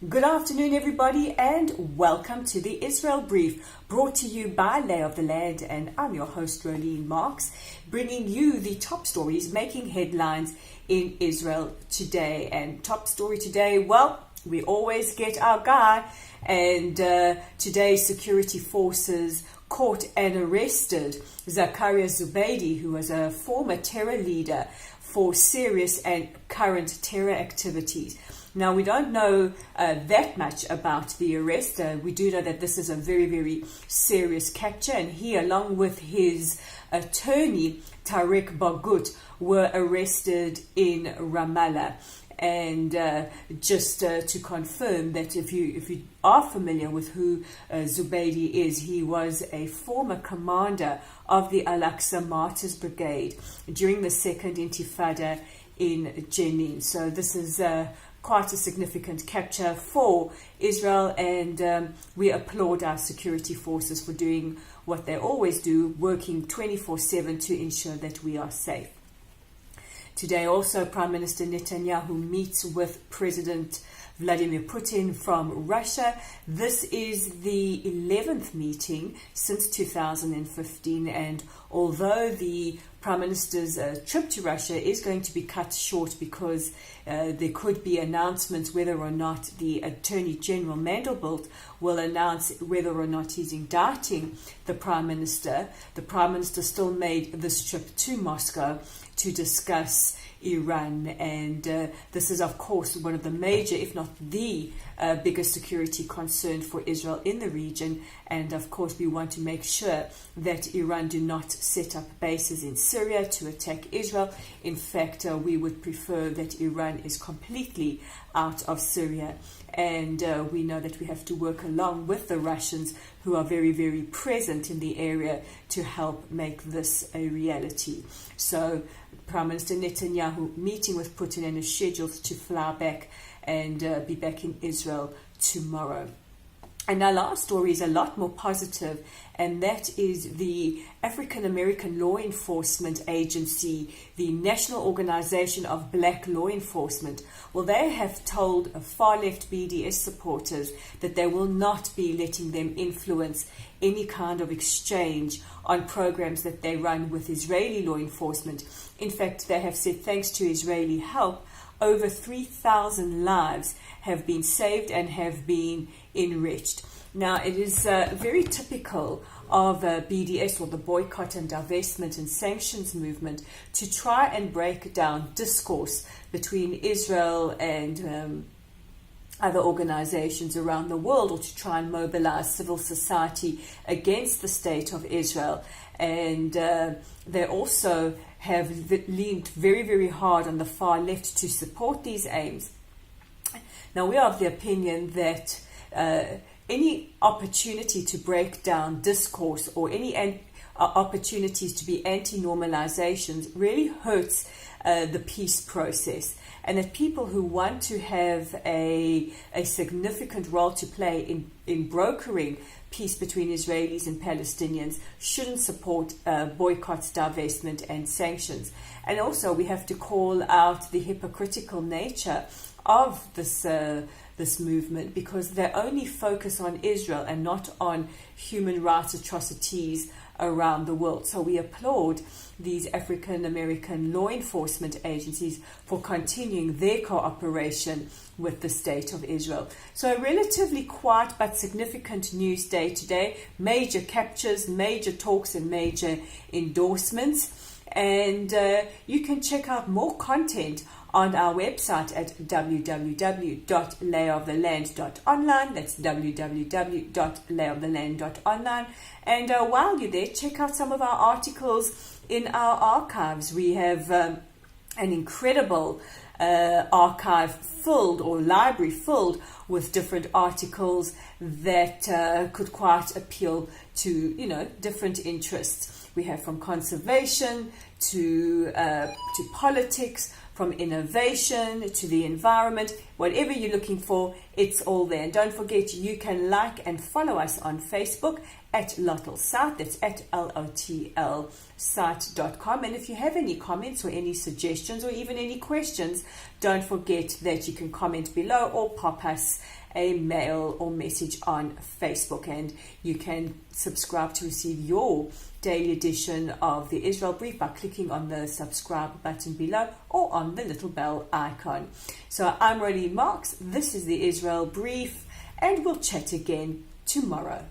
Good afternoon, everybody, and welcome to the Israel Brief, brought to you by Lay of the Land, and I'm your host, Rolene Marks, bringing you the top stories making headlines in Israel today. And top story today, well, we always get our guy, and today's security forces caught and arrested Zakaria Zubeidi, who was a former terror leader for serious and current terror activities. Now, we don't know that much about the arrest. We do know that this is a very, very serious capture, and he, along with his attorney, Tariq Bagut, were arrested in Ramallah. And just to confirm that if you are familiar with who Zubeidi is, he was a former commander of the Al-Aqsa Martyrs Brigade during the Second Intifada in Jenin. So this is quite a significant capture for Israel, and we applaud our security forces for doing what they always do, working 24/7 to ensure that we are safe. Today also, Prime Minister Netanyahu meets with President Vladimir Putin from Russia. This is the 11th meeting since 2015, and although the Prime Minister's trip to Russia is going to be cut short because there could be announcements whether or not the Attorney General Mandelblit will announce whether or not he's indicting the Prime Minister still made this trip to Moscow to discuss Iran, and this is of course one of the major, if not the biggest security concern for Israel in the region. And of course we want to make sure that Iran do not set up bases in Syria to attack Israel. In fact, we would prefer that Iran is completely out of Syria, and we know that we have to work along with the Russians, who are very, very present in the area, to help make this a reality. So Prime Minister Netanyahu meeting with Putin and is scheduled to fly back and be back in Israel tomorrow. And our last story is a lot more positive, and that is the African American Law Enforcement Agency, the National Organization of Black Law Enforcement. Well, they have told far-left BDS supporters that they will not be letting them influence any kind of exchange on programs that they run with Israeli law enforcement. In fact, they have said thanks to Israeli help, over 3,000 lives have been saved and have been enriched. Now, it is very typical of BDS, or the Boycott and Divestment and Sanctions movement, to try and break down discourse between Israel and other organizations around the world, or to try and mobilize civil society against the state of Israel. And they also have leaned very, very hard on the far left to support these aims. Now, we are of the opinion that any opportunity to break down discourse, or any opportunities to be anti-normalizations, really hurts the peace process, and that people who want to have a significant role to play in brokering peace between Israelis and Palestinians shouldn't support boycotts, divestment and sanctions. And also we have to call out the hypocritical nature of this movement, because they only focus on Israel and not on human rights atrocities around the world. So we applaud these African American law enforcement agencies for continuing their cooperation with the state of Israel. So a relatively quiet but significant news day today. Major captures, major talks and major endorsements. And you can check out more content on our website at www.layoftheland.online. That's www.layoftheland.online. And while you're there, check out some of our articles in our archives. We have an incredible archive filled, or library filled, with different articles that could quite appeal to different interests. We have from conservation to politics, from innovation to the environment, Whatever you're looking for, it's all there. And don't forget, you can like and follow us on Facebook at Lotl Site. That's at LOTL site.com. And if you have any comments or any suggestions or even any questions, don't forget that you can comment below or pop us a mail or message on Facebook, and you can subscribe to receive your daily edition of the Israel Brief by clicking on the subscribe button below or on the little bell icon. So I'm Rolene Marks, this is the Israel Brief, and we'll chat again tomorrow.